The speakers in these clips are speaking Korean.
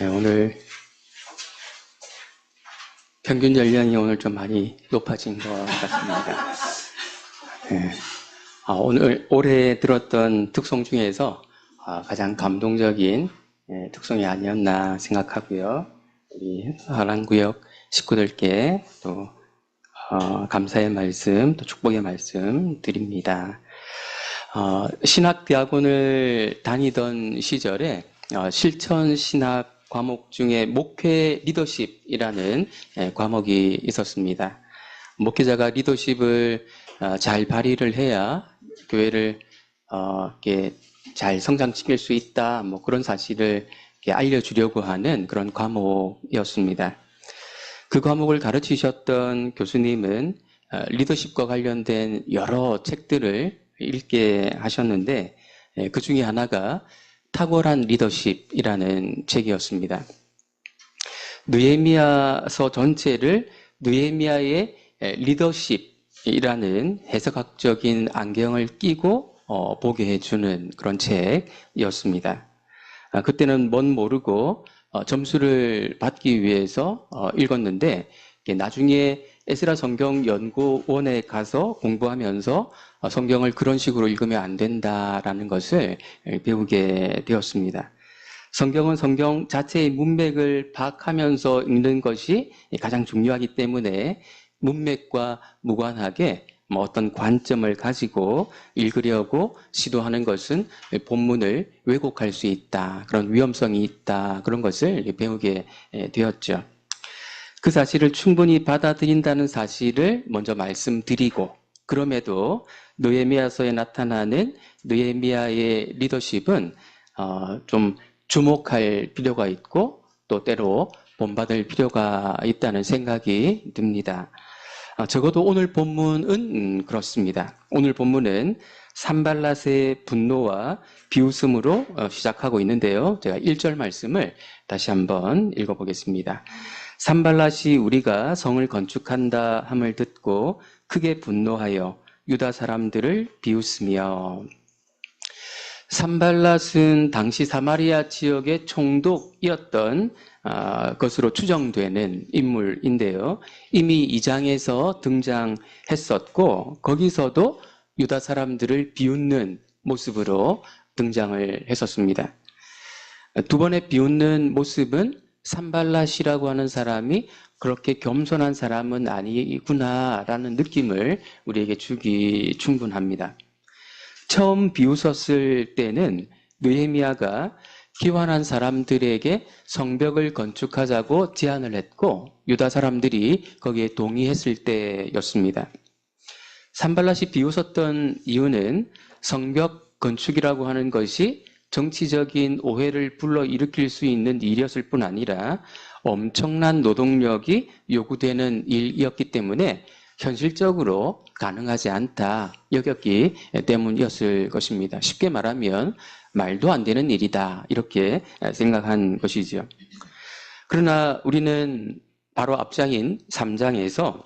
네, 오늘 평균 연령이 오늘 좀 많이 높아진 것 같습니다. 네. 오늘 올해 들었던 특송 중에서 가장 감동적인 특송이 아니었나 생각하고요. 우리 하랑구역 식구들께 또 감사의 말씀, 또 축복의 말씀 드립니다. 신학대학원을 다니던 시절에 실천 신학 과목 중에 목회 리더십이라는 과목이 있었습니다. 목회자가 리더십을 잘 발휘를 해야 교회를 이렇게 잘 성장시킬 수 있다, 뭐 그런 사실을 알려주려고 하는 그런 과목이었습니다. 그 과목을 가르치셨던 교수님은 리더십과 관련된 여러 책들을 읽게 하셨는데 그 중에 하나가 탁월한 리더십이라는 책이었습니다. 느헤미야서 전체를 느헤미야의 리더십이라는 해석학적인 안경을 끼고 보게 해주는 그런 책이었습니다. 그때는 뭔 모르고 점수를 받기 위해서 읽었는데 나중에 에스라 성경 연구원에 가서 공부하면서 성경을 그런 식으로 읽으면 안 된다라는 것을 배우게 되었습니다. 성경은 성경 자체의 문맥을 파악하면서 읽는 것이 가장 중요하기 때문에 문맥과 무관하게 어떤 관점을 가지고 읽으려고 시도하는 것은 본문을 왜곡할 수 있다. 그런 위험성이 있다. 그런 것을 배우게 되었죠. 그 사실을 충분히 받아들인다는 사실을 먼저 말씀드리고 그럼에도 느헤미야서에 나타나는 느헤미야의 리더십은 좀 주목할 필요가 있고 또 때로 본받을 필요가 있다는 생각이 듭니다. 적어도 오늘 본문은 그렇습니다. 오늘 본문은 산발랏의 분노와 비웃음으로 시작하고 있는데요. 제가 1절 말씀을 다시 한번 읽어보겠습니다. 산발랏이 우리가 성을 건축한다 함을 듣고 크게 분노하여 유다 사람들을 비웃으며 산발랏은 당시 사마리아 지역의 총독이었던 것으로 추정되는 인물인데요. 이미 2장에서 등장했었고 거기서도 유다 사람들을 비웃는 모습으로 등장을 했었습니다. 두 번의 비웃는 모습은 산발랏이라고 하는 사람이 그렇게 겸손한 사람은 아니구나라는 느낌을 우리에게 주기 충분합니다. 처음 비웃었을 때는 느헤미야가 기환한 사람들에게 성벽을 건축하자고 제안을 했고 유다 사람들이 거기에 동의했을 때였습니다. 산발랏이 비웃었던 이유는 성벽 건축이라고 하는 것이 정치적인 오해를 불러일으킬 수 있는 일이었을 뿐 아니라 엄청난 노동력이 요구되는 일이었기 때문에 현실적으로 가능하지 않다 여겼기 때문이었을 것입니다. 쉽게 말하면 말도 안 되는 일이다 이렇게 생각한 것이죠. 그러나 우리는 바로 앞장인 3장에서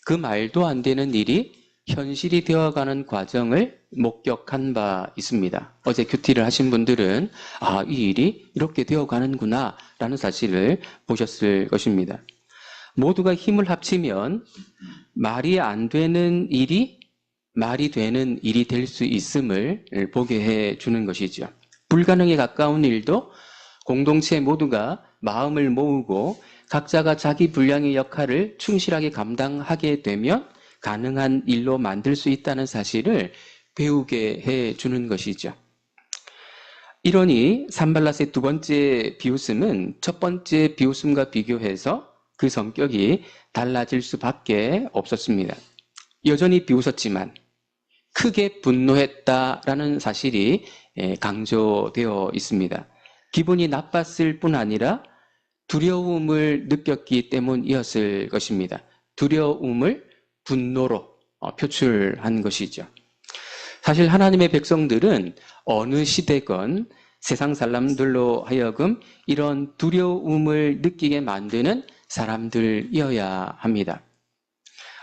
그 말도 안 되는 일이 현실이 되어가는 과정을 목격한 바 있습니다. 어제 큐티를 하신 분들은 이 일이 이렇게 되어가는구나 라는 사실을 보셨을 것입니다. 모두가 힘을 합치면 말이 안 되는 일이 말이 되는 일이 될 수 있음을 보게 해주는 것이죠. 불가능에 가까운 일도 공동체 모두가 마음을 모으고 각자가 자기 분량의 역할을 충실하게 감당하게 되면 가능한 일로 만들 수 있다는 사실을 배우게 해주는 것이죠. 이러니 산발랏의 두 번째 비웃음은 첫 번째 비웃음과 비교해서 그 성격이 달라질 수밖에 없었습니다. 여전히 비웃었지만 크게 분노했다라는 사실이 강조되어 있습니다. 기분이 나빴을 뿐 아니라 두려움을 느꼈기 때문이었을 것입니다. 두려움을 분노로 표출한 것이죠. 사실 하나님의 백성들은 어느 시대건 세상 사람들로 하여금 이런 두려움을 느끼게 만드는 사람들이어야 합니다.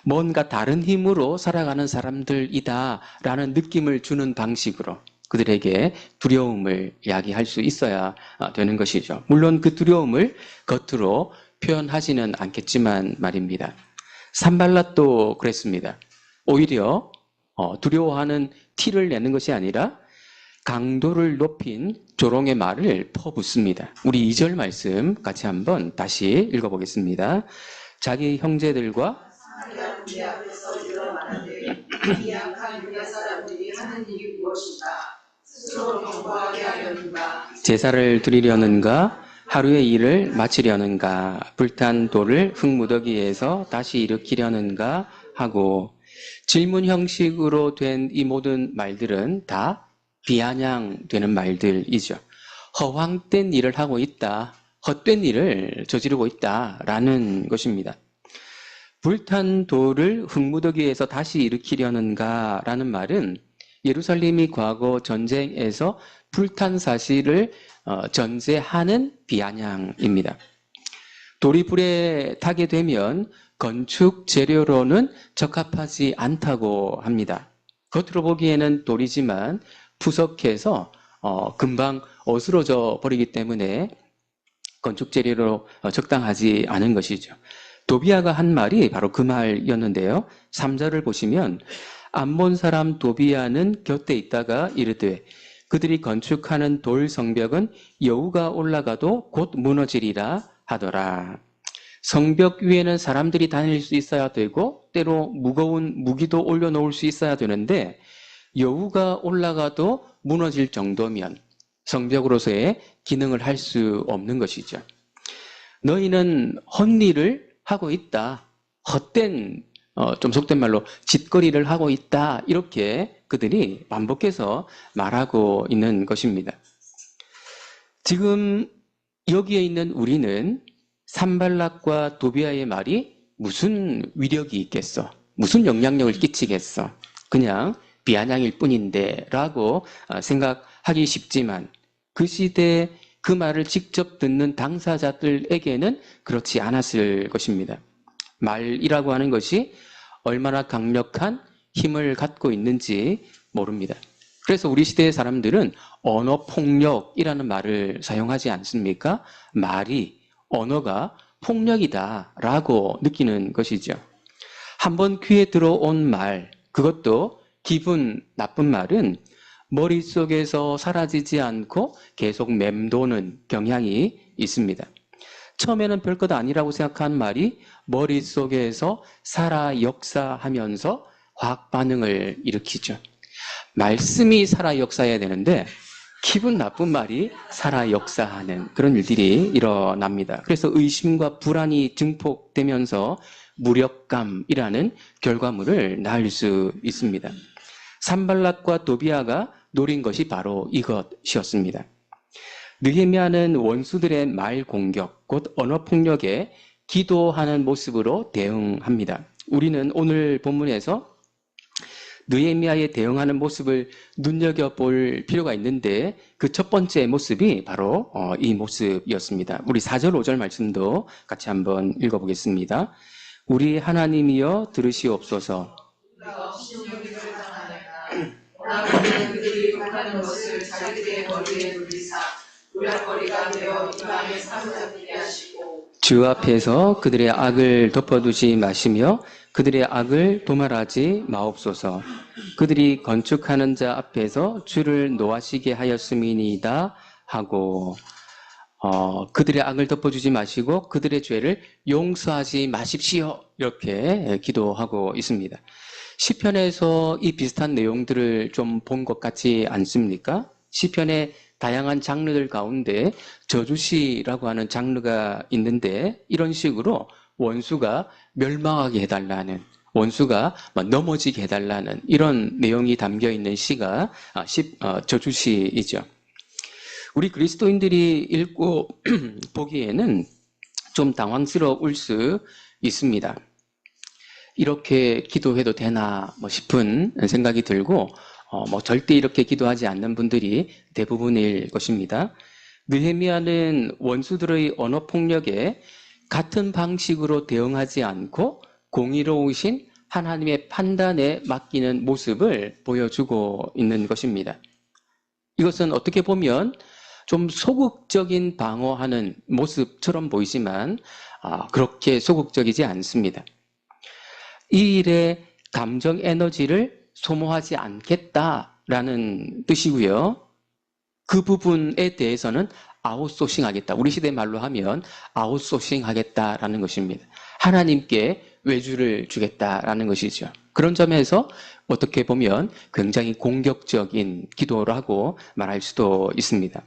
뭔가 다른 힘으로 살아가는 사람들이다 라는 느낌을 주는 방식으로 그들에게 두려움을 이야기할 수 있어야 되는 것이죠. 물론 그 두려움을 겉으로 표현하지는 않겠지만 말입니다. 산발랏도 그랬습니다. 오히려 두려워하는 티를 내는 것이 아니라 강도를 높인 조롱의 말을 퍼붓습니다. 우리 2절 말씀 같이 한번 다시 읽어보겠습니다. 자기 형제들과 이 약한 유다 사람들이 하는 일이 무엇인가? 스스로 경고하게 하려는가? 제사를 드리려는가? 하루의 일을 마치려는가? 불탄 돌을 흙무더기에서 다시 일으키려는가? 하고 질문 형식으로 된 이 모든 말들은 다 비아냥되는 말들이죠. 허황된 일을 하고 있다. 헛된 일을 저지르고 있다라는 것입니다. 불탄 돌을 흙무더기에서 다시 일으키려는가 라는 말은 예루살렘이 과거 전쟁에서 불탄 사실을 전제하는 비아냥입니다. 돌이 불에 타게 되면 건축 재료로는 적합하지 않다고 합니다. 겉으로 보기에는 돌이지만 푸석해서 금방 어스러져 버리기 때문에 건축 재료로 적당하지 않은 것이죠. 도비아가 한 말이 바로 그 말이었는데요. 3절을 보시면 암몬 사람 도비아는 곁에 있다가 이르되 그들이 건축하는 돌 성벽은 여우가 올라가도 곧 무너지리라 하더라. 성벽 위에는 사람들이 다닐 수 있어야 되고 때로 무거운 무기도 올려놓을 수 있어야 되는데 여우가 올라가도 무너질 정도면 성벽으로서의 기능을 할 수 없는 것이죠. 너희는 헛일을 하고 있다. 헛된 좀 속된 말로 짓거리를 하고 있다. 이렇게 그들이 반복해서 말하고 있는 것입니다. 지금 여기에 있는 우리는 산발락과 도비아의 말이 무슨 위력이 있겠어? 무슨 영향력을 끼치겠어? 그냥 비아냥일 뿐인데 라고 생각하기 쉽지만 그 시대에 그 말을 직접 듣는 당사자들에게는 그렇지 않았을 것입니다. 말이라고 하는 것이 얼마나 강력한 힘을 갖고 있는지 모릅니다. 그래서 우리 시대의 사람들은 언어폭력이라는 말을 사용하지 않습니까? 말이, 언어가 폭력이다라고 느끼는 것이죠. 한번 귀에 들어온 말, 그것도 기분 나쁜 말은 머릿속에서 사라지지 않고 계속 맴도는 경향이 있습니다. 처음에는 별것 아니라고 생각한 말이 머릿속에서 살아 역사하면서 화학 반응을 일으키죠. 말씀이 살아 역사해야 되는데 기분 나쁜 말이 살아 역사하는 그런 일들이 일어납니다. 그래서 의심과 불안이 증폭되면서 무력감이라는 결과물을 낳을 수 있습니다. 산발락과 도비아가 노린 것이 바로 이것이었습니다. 느헤미야는 원수들의 말 공격, 곧 언어 폭력에 기도하는 모습으로 대응합니다. 우리는 오늘 본문에서 느헤미야에 대응하는 모습을 눈여겨볼 필요가 있는데 그 첫 번째 모습이 바로 이 모습이었습니다. 우리 4절, 5절 말씀도 같이 한번 읽어보겠습니다. 우리 하나님이여 들으시옵소서. 오라버니는 그들이 욕하는 것을 자기들의 머리에 돌리사 노략거리가 되어 입안에 사로잡히게 하시고 주 앞에서 그들의 악을 덮어두지 마시며 그들의 악을 도말하지 마옵소서. 그들이 건축하는 자 앞에서 주를 노하시게 하였음이니이다 하고 그들의 악을 덮어주지 마시고 그들의 죄를 용서하지 마십시오. 이렇게 기도하고 있습니다. 시편에서 이 비슷한 내용들을 좀 본 것 같지 않습니까? 시편의 다양한 장르들 가운데 저주시라고 하는 장르가 있는데 이런 식으로 원수가 멸망하게 해달라는, 원수가 넘어지게 해달라는 이런 내용이 담겨 있는 시가 저주시이죠. 우리 그리스도인들이 읽고 보기에는 좀 당황스러울 수 있습니다. 이렇게 기도해도 되나 싶은 생각이 들고 절대 이렇게 기도하지 않는 분들이 대부분일 것입니다. 느헤미야는 원수들의 언어 폭력에 같은 방식으로 대응하지 않고 공의로우신 하나님의 판단에 맡기는 모습을 보여주고 있는 것입니다. 이것은 어떻게 보면 좀 소극적인 방어하는 모습처럼 보이지만 그렇게 소극적이지 않습니다. 이 일에 감정 에너지를 소모하지 않겠다라는 뜻이고요. 그 부분에 대해서는 아웃소싱 하겠다. 우리 시대 말로 하면 아웃소싱 하겠다라는 것입니다. 하나님께 외주를 주겠다라는 것이죠. 그런 점에서 어떻게 보면 굉장히 공격적인 기도라고 말할 수도 있습니다.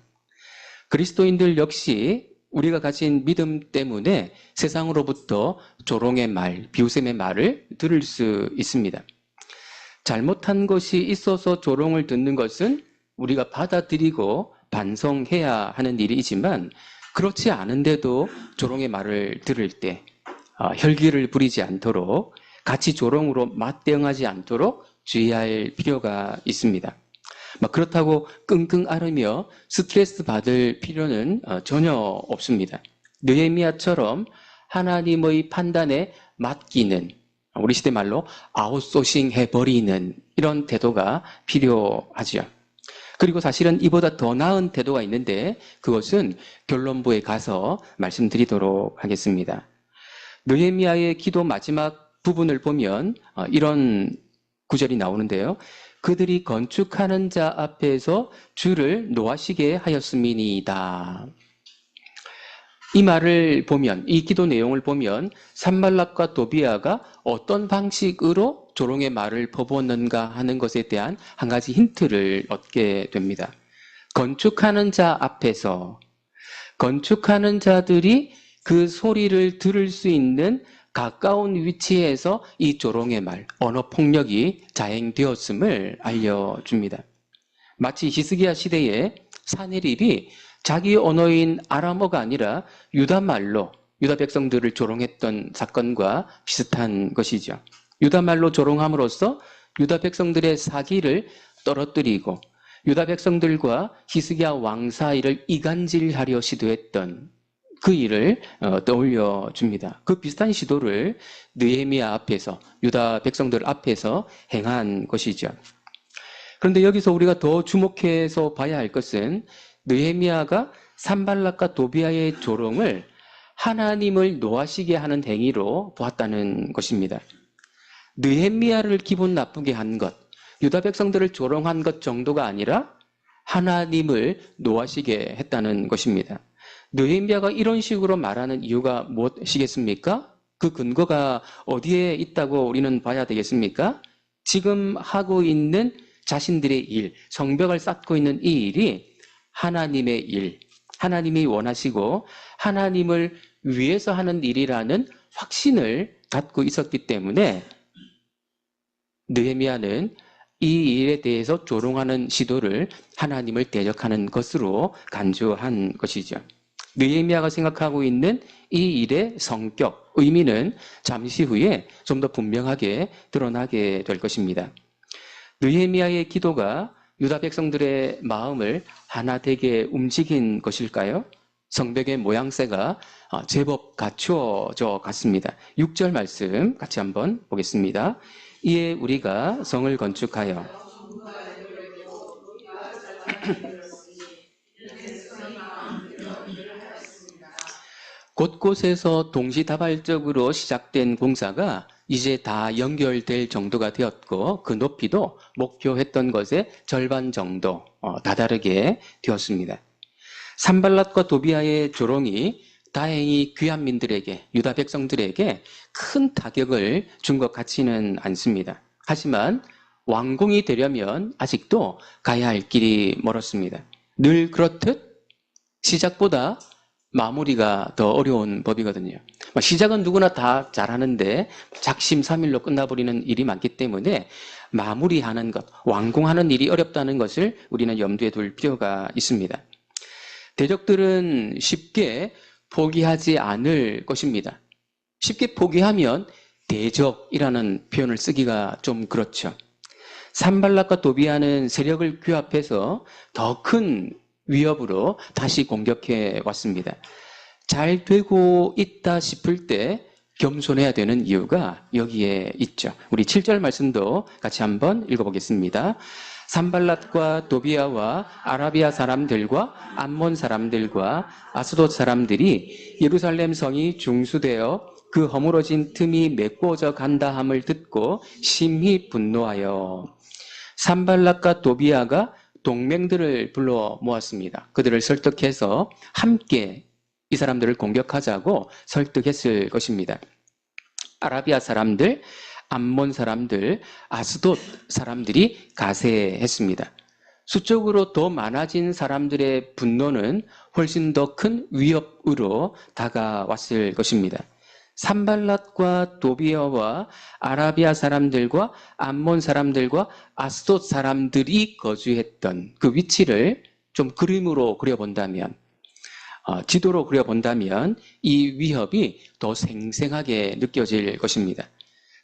그리스도인들 역시 우리가 가진 믿음 때문에 세상으로부터 조롱의 말, 비웃음의 말을 들을 수 있습니다. 잘못한 것이 있어서 조롱을 듣는 것은 우리가 받아들이고 반성해야 하는 일이지만 그렇지 않은데도 조롱의 말을 들을 때 혈기를 부리지 않도록 같이 조롱으로 맞대응하지 않도록 주의할 필요가 있습니다. 그렇다고 끙끙 앓으며 스트레스 받을 필요는 전혀 없습니다. 느헤미야처럼 하나님의 판단에 맡기는, 우리 시대 말로 아웃소싱 해버리는 이런 태도가 필요하죠. 그리고 사실은 이보다 더 나은 태도가 있는데 그것은 결론부에 가서 말씀드리도록 하겠습니다. 느헤미야의 기도 마지막 부분을 보면 이런 구절이 나오는데요. 그들이 건축하는 자 앞에서 주를 노하시게 하였음이니이다. 이 말을 보면, 이 기도 내용을 보면 산발락과 도비아가 어떤 방식으로 조롱의 말을 퍼부었는가 하는 것에 대한 한 가지 힌트를 얻게 됩니다. 건축하는 자 앞에서, 건축하는 자들이 그 소리를 들을 수 있는 가까운 위치에서 이 조롱의 말, 언어 폭력이 자행되었음을 알려줍니다. 마치 히스기야 시대에 사네립이 자기 언어인 아람어가 아니라 유다말로 유다 백성들을 조롱했던 사건과 비슷한 것이죠. 유다말로 조롱함으로써 유다 백성들의 사기를 떨어뜨리고 유다 백성들과 히스기야 왕 사이를 이간질하려 시도했던 그 일을 떠올려 줍니다. 그 비슷한 시도를 느헤미야 앞에서, 유다 백성들 앞에서 행한 것이죠. 그런데 여기서 우리가 더 주목해서 봐야 할 것은 느헤미야가 산발락과 도비아의 조롱을 하나님을 노하시게 하는 행위로 보았다는 것입니다. 느헤미야를 기분 나쁘게 한 것, 유다 백성들을 조롱한 것 정도가 아니라 하나님을 노하시게 했다는 것입니다. 느헤미야가 이런 식으로 말하는 이유가 무엇이겠습니까? 그 근거가 어디에 있다고 우리는 봐야 되겠습니까? 지금 하고 있는 자신들의 일, 성벽을 쌓고 있는 이 일이 하나님의 일, 하나님이 원하시고 하나님을 위해서 하는 일이라는 확신을 갖고 있었기 때문에 느헤미야는 이 일에 대해서 조롱하는 시도를 하나님을 대적하는 것으로 간주한 것이죠. 느헤미야가 생각하고 있는 이 일의 성격, 의미는 잠시 후에 좀 더 분명하게 드러나게 될 것입니다. 느헤미야의 기도가 유다 백성들의 마음을 하나 되게 움직인 것일까요? 성벽의 모양새가 제법 갖추어져 갔습니다. 6절 말씀 같이 한번 보겠습니다. 이에 우리가 성을 건축하여 곳곳에서 동시다발적으로 시작된 공사가 이제 다 연결될 정도가 되었고 그 높이도 목표했던 것의 절반 정도 다다르게 되었습니다. 산발랏과 도비아의 조롱이 다행히 귀한민들에게, 유다 백성들에게 큰 타격을 준 것 같지는 않습니다. 하지만 완공이 되려면 아직도 가야 할 길이 멀었습니다. 늘 그렇듯 시작보다 마무리가 더 어려운 법이거든요. 시작은 누구나 다 잘하는데 작심삼일로 끝나버리는 일이 많기 때문에 마무리하는 것, 완공하는 일이 어렵다는 것을 우리는 염두에 둘 필요가 있습니다. 대적들은 쉽게 포기하지 않을 것입니다. 쉽게 포기하면 대적이라는 표현을 쓰기가 좀 그렇죠. 산발락과 도비아는 세력을 규합해서 더 큰 위협으로 다시 공격해 왔습니다. 잘 되고 있다 싶을 때 겸손해야 되는 이유가 여기에 있죠. 우리 7절 말씀도 같이 한번 읽어보겠습니다. 산발랏과 도비아와 아라비아 사람들과 암몬 사람들과 아스돗 사람들이 예루살렘 성이 중수되어 그 허물어진 틈이 메꿔져 간다함을 듣고 심히 분노하여 산발랏과 도비아가 동맹들을 불러 모았습니다. 그들을 설득해서 함께 이 사람들을 공격하자고 설득했을 것입니다. 아라비아 사람들, 암몬 사람들, 아스돗 사람들이 가세했습니다. 수적으로 더 많아진 사람들의 분노는 훨씬 더 큰 위협으로 다가왔을 것입니다. 산발랏과 도비아와 아라비아 사람들과 암몬 사람들과 아스돗 사람들이 거주했던 그 위치를 좀 그림으로 그려본다면, 지도로 그려본다면 이 위협이 더 생생하게 느껴질 것입니다.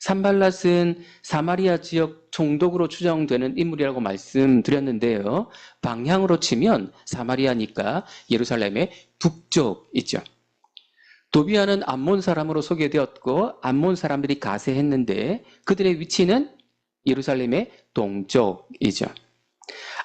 산발랏은 사마리아 지역 총독으로 추정되는 인물이라고 말씀드렸는데요. 방향으로 치면 사마리아니까 예루살렘의 북쪽이죠. 도비아는 암몬 사람으로 소개되었고 암몬 사람들이 가세했는데 그들의 위치는 예루살렘의 동쪽이죠.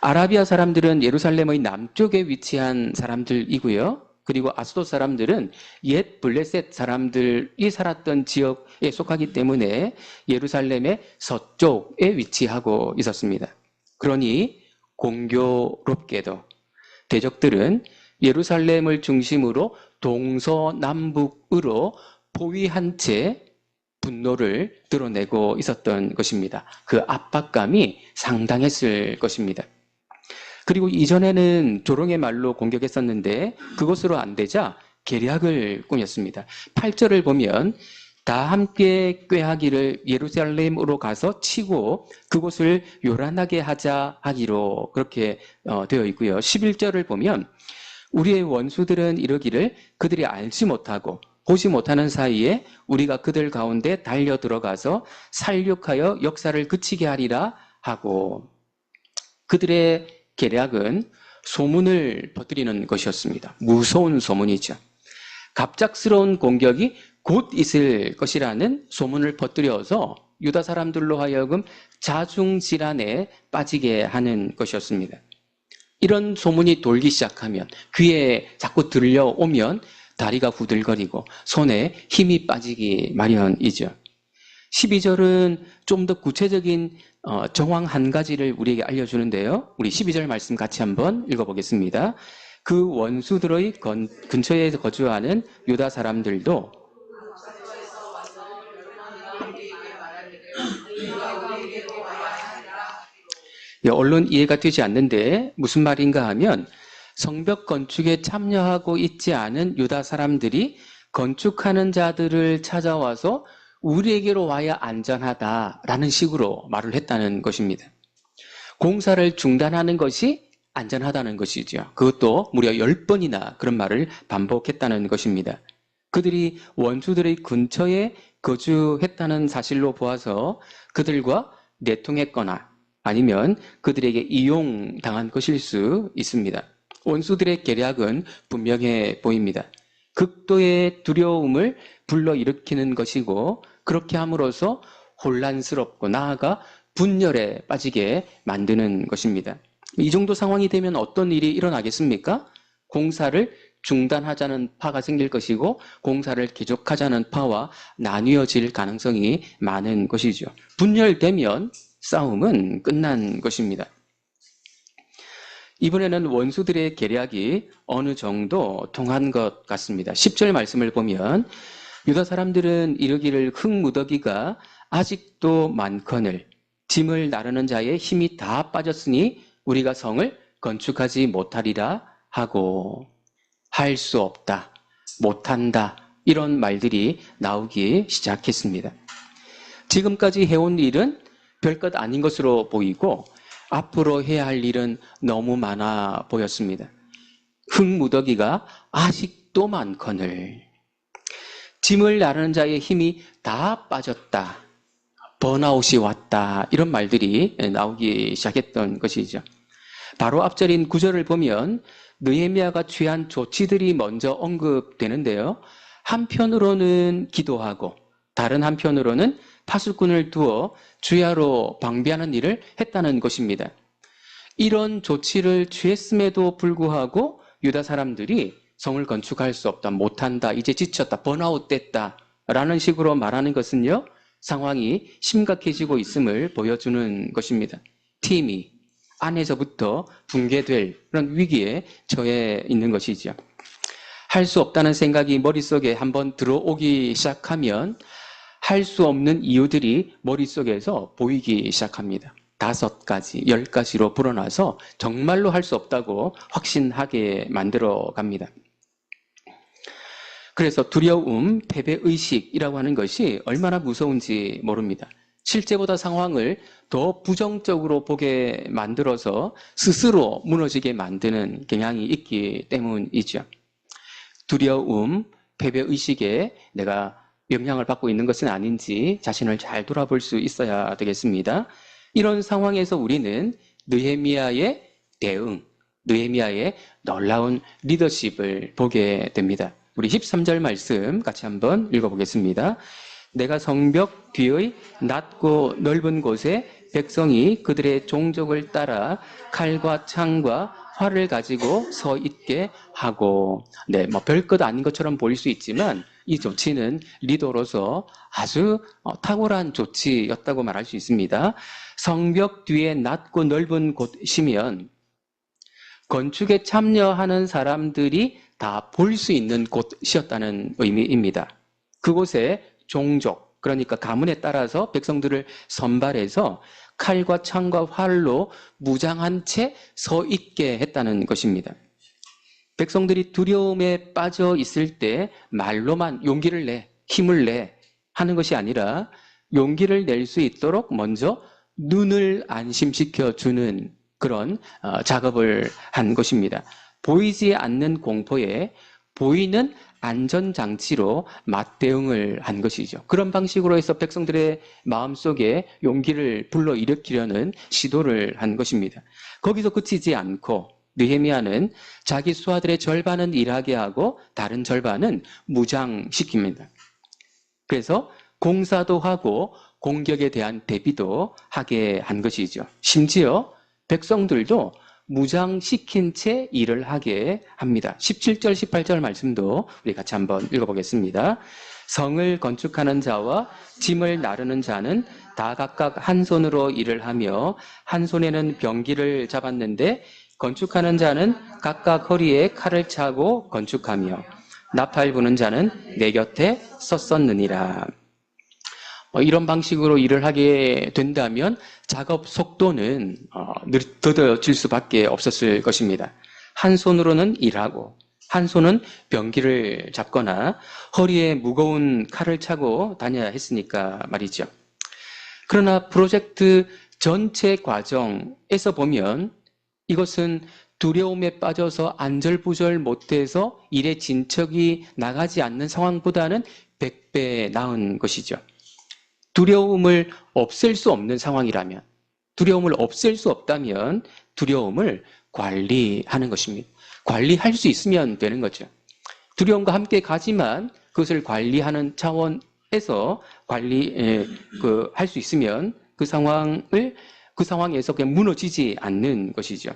아라비아 사람들은 예루살렘의 남쪽에 위치한 사람들이고요. 그리고 아스돗 사람들은 옛 블레셋 사람들이 살았던 지역에 속하기 때문에 예루살렘의 서쪽에 위치하고 있었습니다. 그러니 공교롭게도 대적들은 예루살렘을 중심으로 동서남북으로 포위한 채 분노를 드러내고 있었던 것입니다. 그 압박감이 상당했을 것입니다. 그리고 이전에는 조롱의 말로 공격했었는데 그것으로 안 되자 계략을 꾸몄습니다. 8절을 보면 다 함께 꾀하기를 예루살렘으로 가서 치고 그곳을 요란하게 하자 하기로 그렇게 되어 있고요. 11절을 보면 우리의 원수들은 이러기를 그들이 알지 못하고 보지 못하는 사이에 우리가 그들 가운데 달려 들어가서 살육하여 역사를 그치게 하리라 하고 그들의 계략은 소문을 퍼뜨리는 것이었습니다. 무서운 소문이죠. 갑작스러운 공격이 곧 있을 것이라는 소문을 퍼뜨려서 유다 사람들로 하여금 자중질환에 빠지게 하는 것이었습니다. 이런 소문이 돌기 시작하면 귀에 자꾸 들려오면 다리가 후들거리고 손에 힘이 빠지기 마련이죠. 12절은 좀 더 구체적인 정황 한 가지를 우리에게 알려주는데요. 우리 12절 말씀 같이 한번 읽어보겠습니다. 그 원수들의 근처에 거주하는 유다 사람들도 얼른 이해가 되지 않는데 무슨 말인가 하면 성벽 건축에 참여하고 있지 않은 유다 사람들이 건축하는 자들을 찾아와서 우리에게로 와야 안전하다라는 식으로 말을 했다는 것입니다. 공사를 중단하는 것이 안전하다는 것이죠. 그것도 무려 10번이나 그런 말을 반복했다는 것입니다. 그들이 원수들의 근처에 거주했다는 사실로 보아서 그들과 내통했거나 아니면 그들에게 이용당한 것일 수 있습니다. 원수들의 계략은 분명해 보입니다. 극도의 두려움을 불러일으키는 것이고 그렇게 함으로써 혼란스럽고 나아가 분열에 빠지게 만드는 것입니다. 이 정도 상황이 되면 어떤 일이 일어나겠습니까? 공사를 중단하자는 파가 생길 것이고 공사를 계속하자는 파와 나뉘어질 가능성이 많은 것이죠. 분열되면 싸움은 끝난 것입니다. 이번에는 원수들의 계략이 어느 정도 통한 것 같습니다. 10절 말씀을 보면 유다 사람들은 이르기를 흙무더기가 아직도 많거늘 짐을 나르는 자의 힘이 다 빠졌으니 우리가 성을 건축하지 못하리라 하고 할 수 없다, 못한다 이런 말들이 나오기 시작했습니다. 지금까지 해온 일은 별것 아닌 것으로 보이고 앞으로 해야 할 일은 너무 많아 보였습니다. 흙무더기가 아직도 많거늘 짐을 나르는 자의 힘이 다 빠졌다, 번아웃이 왔다 이런 말들이 나오기 시작했던 것이죠. 바로 앞절인 9절을 보면 느헤미야가 취한 조치들이 먼저 언급되는데요. 한편으로는 기도하고 다른 한편으로는 파수꾼을 두어 주야로 방비하는 일을 했다는 것입니다. 이런 조치를 취했음에도 불구하고 유다 사람들이 성을 건축할 수 없다, 못한다, 이제 지쳤다, 번아웃 됐다 라는 식으로 말하는 것은요, 상황이 심각해지고 있음을 보여주는 것입니다. 팀이 안에서부터 붕괴될 그런 위기에 처해 있는 것이죠. 할 수 없다는 생각이 머릿속에 한번 들어오기 시작하면 할 수 없는 이유들이 머릿속에서 보이기 시작합니다. 5가지, 10가지로 불어나서 정말로 할 수 없다고 확신하게 만들어 갑니다. 그래서 두려움, 패배의식이라고 하는 것이 얼마나 무서운지 모릅니다. 실제보다 상황을 더 부정적으로 보게 만들어서 스스로 무너지게 만드는 경향이 있기 때문이죠. 두려움, 패배의식에 내가 영향을 받고 있는 것은 아닌지 자신을 잘 돌아볼 수 있어야 되겠습니다. 이런 상황에서 우리는 느헤미야의 대응, 느헤미야의 놀라운 리더십을 보게 됩니다. 우리 13절 말씀 같이 한번 읽어보겠습니다. 내가 성벽 뒤의 낮고 넓은 곳에 백성이 그들의 종족을 따라 칼과 창과 활을 가지고 서 있게 하고, 네, 뭐 별것 아닌 것처럼 보일 수 있지만 이 조치는 리더로서 아주 탁월한 조치였다고 말할 수 있습니다. 성벽 뒤에 낮고 넓은 곳이면 건축에 참여하는 사람들이 다 볼 수 있는 곳이었다는 의미입니다. 그곳에 종족, 그러니까 가문에 따라서 백성들을 선발해서 칼과 창과 활로 무장한 채 서 있게 했다는 것입니다. 백성들이 두려움에 빠져 있을 때 말로만 용기를 내, 힘을 내 하는 것이 아니라 용기를 낼 수 있도록 먼저 눈을 안심시켜 주는 그런 작업을 한 것입니다. 보이지 않는 공포에 보이는 안전장치로 맞대응을 한 것이죠. 그런 방식으로 해서 백성들의 마음속에 용기를 불러일으키려는 시도를 한 것입니다. 거기서 그치지 않고 느헤미야는 자기 수하들의 절반은 일하게 하고 다른 절반은 무장시킵니다. 그래서 공사도 하고 공격에 대한 대비도 하게 한 것이죠. 심지어 백성들도 무장시킨 채 일을 하게 합니다. 17절, 18절 말씀도 우리 같이 한번 읽어보겠습니다. 성을 건축하는 자와 짐을 나르는 자는 다 각각 한 손으로 일을 하며 한 손에는 병기를 잡았는데 건축하는 자는 각각 허리에 칼을 차고 건축하며 나팔 부는 자는 내 곁에 섰었느니라. 이런 방식으로 일을 하게 된다면 작업 속도는 더뎌질 수밖에 없었을 것입니다. 한 손으로는 일하고 한 손은 병기를 잡거나 허리에 무거운 칼을 차고 다녀야 했으니까 말이죠. 그러나 프로젝트 전체 과정에서 보면 이것은 두려움에 빠져서 안절부절 못해서 일의 진척이 나가지 않는 상황보다는 100배 나은 것이죠. 두려움을 없앨 수 없는 상황이라면, 두려움을 없앨 수 없다면 두려움을 관리하는 것입니다. 관리할 수 있으면 되는 거죠. 두려움과 함께 가지만 그것을 관리하는 차원에서 할 수 있으면 그 상황에서 그냥 무너지지 않는 것이죠.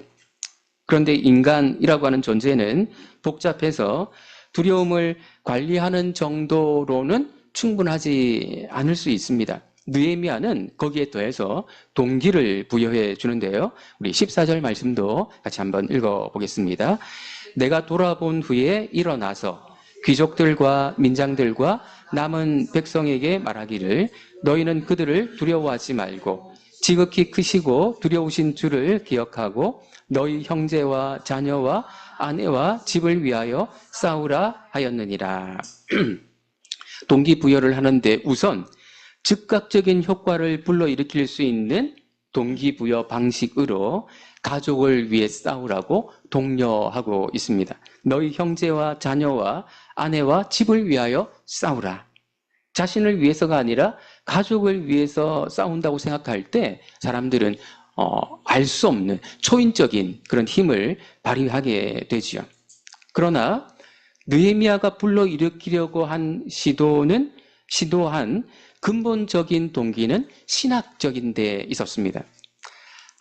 그런데 인간이라고 하는 존재는 복잡해서 두려움을 관리하는 정도로는 충분하지 않을 수 있습니다. 느헤미야는 거기에 더해서 동기를 부여해 주는데요. 우리 14절 말씀도 같이 한번 읽어보겠습니다. 내가 돌아본 후에 일어나서 귀족들과 민장들과 남은 백성에게 말하기를 너희는 그들을 두려워하지 말고 지극히 크시고 두려우신 주를 기억하고 너희 형제와 자녀와 아내와 집을 위하여 싸우라 하였느니라. 동기부여를 하는데 우선 즉각적인 효과를 불러일으킬 수 있는 동기부여 방식으로 가족을 위해 싸우라고 독려하고 있습니다. 너희 형제와 자녀와 아내와 집을 위하여 싸우라. 자신을 위해서가 아니라 가족을 위해서 싸운다고 생각할 때 사람들은 알 수 없는 초인적인 그런 힘을 발휘하게 되지요. 그러나 느헤미야가 불러일으키려고 시도한 근본적인 동기는 신학적인 데 있었습니다.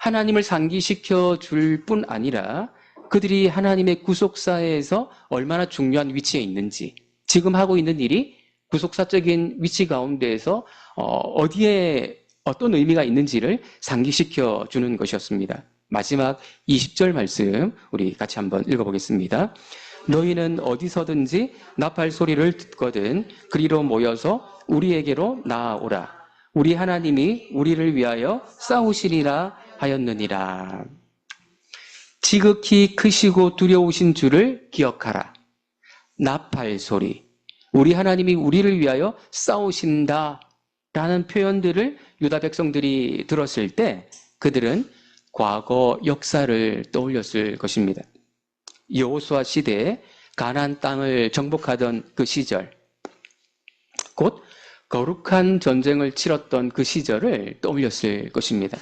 하나님을 상기시켜 줄 뿐 아니라 그들이 하나님의 구속사에서 얼마나 중요한 위치에 있는지, 지금 하고 있는 일이 구속사적인 위치 가운데에서 어디에 어떤 의미가 있는지를 상기시켜 주는 것이었습니다. 마지막 20절 말씀 우리 같이 한번 읽어보겠습니다. 너희는 어디서든지 나팔 소리를 듣거든 그리로 모여서 우리에게로 나아오라. 우리 하나님이 우리를 위하여 싸우시리라 하였느니라. 지극히 크시고 두려우신 줄을 기억하라. 나팔 소리, 우리 하나님이 우리를 위하여 싸우신다 라는 표현들을 유다 백성들이 들었을 때 그들은 과거 역사를 떠올렸을 것입니다. 여호수아 시대에 가나안 땅을 정복하던 그 시절, 곧 거룩한 전쟁을 치렀던 그 시절을 떠올렸을 것입니다.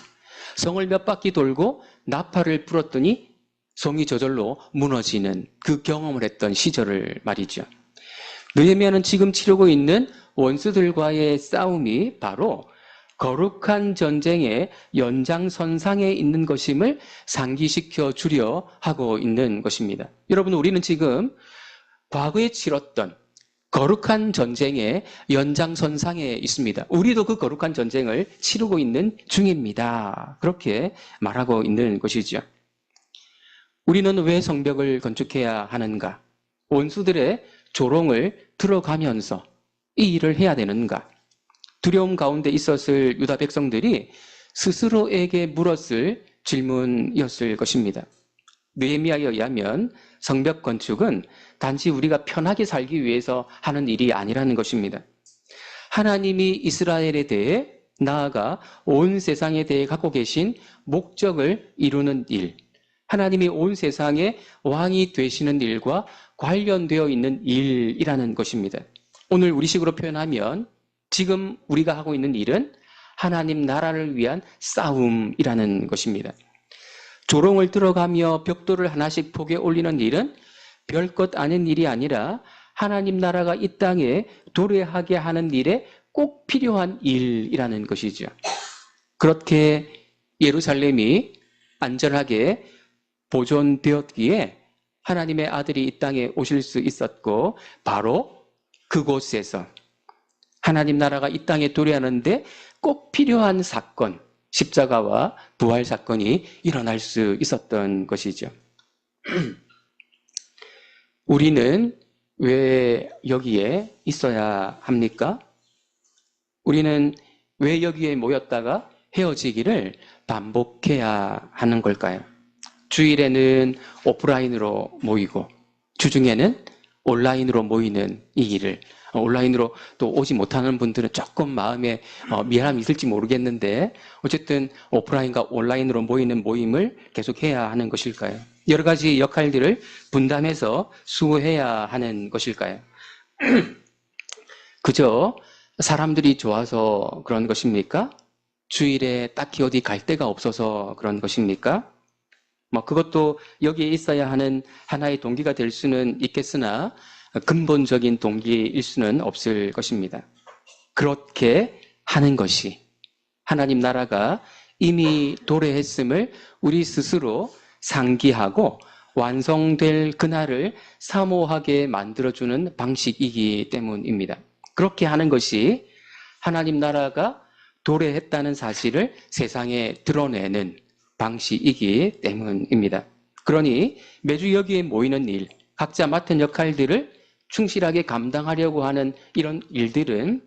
성을 몇 바퀴 돌고 나팔을 불었더니 성이 저절로 무너지는 그 경험을 했던 시절을 말이죠. 느헤미야는 지금 치르고 있는 원수들과의 싸움이 바로 거룩한 전쟁의 연장선상에 있는 것임을 상기시켜 주려 하고 있는 것입니다. 여러분, 우리는 지금 과거에 치렀던 거룩한 전쟁의 연장선상에 있습니다. 우리도 그 거룩한 전쟁을 치르고 있는 중입니다. 그렇게 말하고 있는 것이죠. 우리는 왜 성벽을 건축해야 하는가? 원수들의 조롱을 들어가면서 이 일을 해야 되는가? 두려움 가운데 있었을 유다 백성들이 스스로에게 물었을 질문이었을 것입니다. 느헤미야에 의하면 성벽 건축은 단지 우리가 편하게 살기 위해서 하는 일이 아니라는 것입니다. 하나님이 이스라엘에 대해 나아가 온 세상에 대해 갖고 계신 목적을 이루는 일, 하나님이 온 세상의 왕이 되시는 일과 관련되어 있는 일이라는 것입니다. 오늘 우리식으로 표현하면 지금 우리가 하고 있는 일은 하나님 나라를 위한 싸움이라는 것입니다. 조롱을 들어가며 벽돌을 하나씩 폭에 올리는 일은 별것 아닌 일이 아니라 하나님 나라가 이 땅에 도래하게 하는 일에 꼭 필요한 일이라는 것이죠. 그렇게 예루살렘이 안전하게 보존되었기에 하나님의 아들이 이 땅에 오실 수 있었고, 바로 그곳에서 하나님 나라가 이 땅에 도래하는데 꼭 필요한 사건, 십자가와 부활 사건이 일어날 수 있었던 것이죠. 우리는 왜 여기에 있어야 합니까? 우리는 왜 여기에 모였다가 헤어지기를 반복해야 하는 걸까요? 주일에는 오프라인으로 모이고 주중에는 온라인으로 모이는 이 일을, 온라인으로 또 오지 못하는 분들은 조금 마음에 미안함이 있을지 모르겠는데 어쨌든 오프라인과 온라인으로 모이는 모임을 계속해야 하는 것일까요? 여러 가지 역할들을 분담해서 수호해야 하는 것일까요? 그저 사람들이 좋아서 그런 것입니까? 주일에 딱히 어디 갈 데가 없어서 그런 것입니까? 그것도 여기에 있어야 하는 하나의 동기가 될 수는 있겠으나 근본적인 동기일 수는 없을 것입니다. 그렇게 하는 것이 하나님 나라가 이미 도래했음을 우리 스스로 상기하고 완성될 그날을 사모하게 만들어주는 방식이기 때문입니다. 그렇게 하는 것이 하나님 나라가 도래했다는 사실을 세상에 드러내는 방식이기 때문입니다. 그러니 매주 여기에 모이는 일, 각자 맡은 역할들을 충실하게 감당하려고 하는 이런 일들은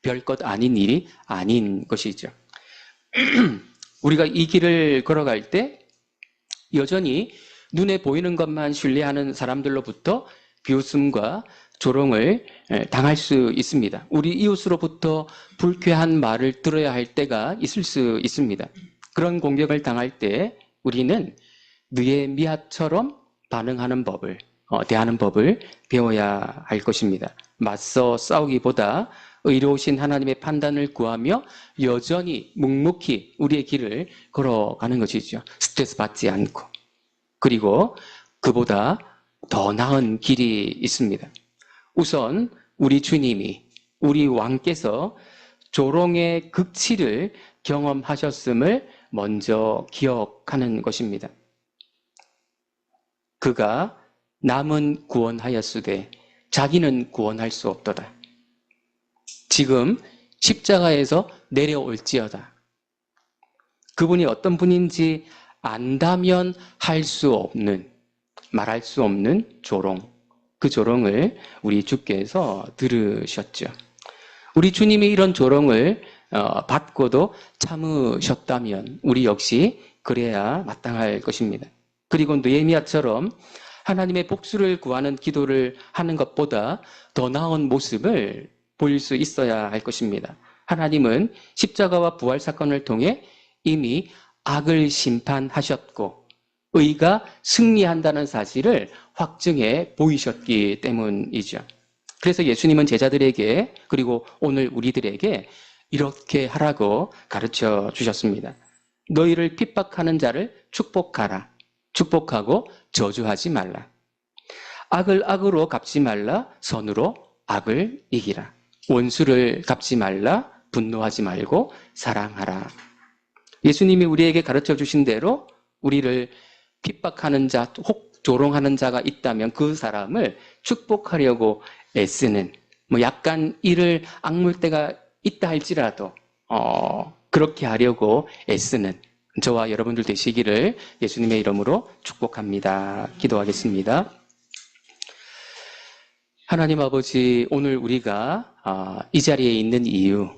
별것 아닌 일이 아닌 것이죠. 우리가 이 길을 걸어갈 때 여전히 눈에 보이는 것만 신뢰하는 사람들로부터 비웃음과 조롱을 당할 수 있습니다. 우리 이웃으로부터 불쾌한 말을 들어야 할 때가 있을 수 있습니다. 그런 공격을 당할 때 우리는 느헤미야처럼 반응하는 법을, 대하는 법을 배워야 할 것입니다. 맞서 싸우기보다 의로우신 하나님의 판단을 구하며 여전히 묵묵히 우리의 길을 걸어가는 것이죠. 스트레스 받지 않고. 그리고 그보다 더 나은 길이 있습니다. 우선 우리 주님이, 우리 왕께서 조롱의 극치를 경험하셨음을 먼저 기억하는 것입니다. 그가 남은 구원하였으되 자기는 구원할 수 없도다. 지금 십자가에서 내려올지어다. 그분이 어떤 분인지 안다면 할 수 없는, 말할 수 없는 조롱. 그 조롱을 우리 주께서 들으셨죠. 우리 주님이 이런 조롱을 받고도 참으셨다면 우리 역시 그래야 마땅할 것입니다. 그리고 느헤미야처럼 하나님의 복수를 구하는 기도를 하는 것보다 더 나은 모습을 보일 수 있어야 할 것입니다. 하나님은 십자가와 부활 사건을 통해 이미 악을 심판하셨고 의가 승리한다는 사실을 확증해 보이셨기 때문이죠. 그래서 예수님은 제자들에게 그리고 오늘 우리들에게 이렇게 하라고 가르쳐 주셨습니다. 너희를 핍박하는 자를 축복하라. 축복하고 저주하지 말라. 악을 악으로 갚지 말라. 선으로 악을 이기라. 원수를 갚지 말라. 분노하지 말고 사랑하라. 예수님이 우리에게 가르쳐 주신 대로 우리를 핍박하는 자, 혹 조롱하는 자가 있다면 그 사람을 축복하려고 애쓰는, 약간 이를 악물 때가 있다 할지라도 그렇게 하려고 애쓰는 저와 여러분들 되시기를 예수님의 이름으로 축복합니다. 기도하겠습니다. 하나님 아버지, 오늘 우리가 이 자리에 있는 이유,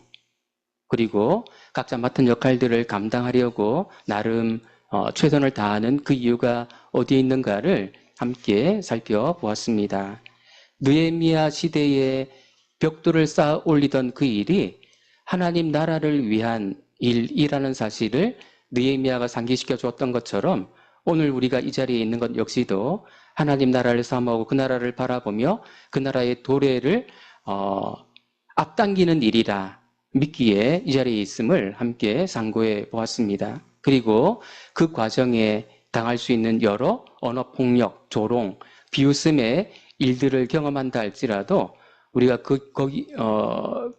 그리고 각자 맡은 역할들을 감당하려고 나름 최선을 다하는 그 이유가 어디에 있는가를 함께 살펴보았습니다. 느헤미야 시대에 벽돌을 쌓아 올리던 그 일이 하나님 나라를 위한 일이라는 사실을 느헤미야가 상기시켜 주었던 것처럼 오늘 우리가 이 자리에 있는 것 역시도 하나님 나라를 사모하고 그 나라를 바라보며 그 나라의 도래를 앞당기는 일이라 믿기에 이 자리에 있음을 함께 상고해 보았습니다. 그리고 그 과정에 당할 수 있는 여러 언어폭력, 조롱, 비웃음의 일들을 경험한다 할지라도 우리가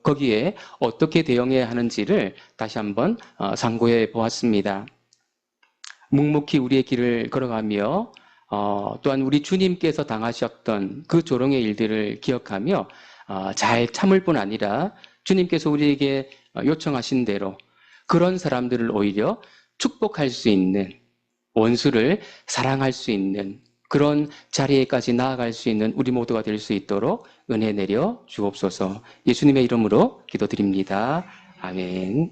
거기에 어떻게 대응해야 하는지를 다시 한번 상고해 보았습니다. 묵묵히 우리의 길을 걸어가며 또한 우리 주님께서 당하셨던 그 조롱의 일들을 기억하며 잘 참을 뿐 아니라 주님께서 우리에게 요청하신 대로 그런 사람들을 오히려 축복할 수 있는, 원수를 사랑할 수 있는 그런 자리에까지 나아갈 수 있는 우리 모두가 될 수 있도록 은혜 내려 주옵소서. 예수님의 이름으로 기도드립니다. 아멘.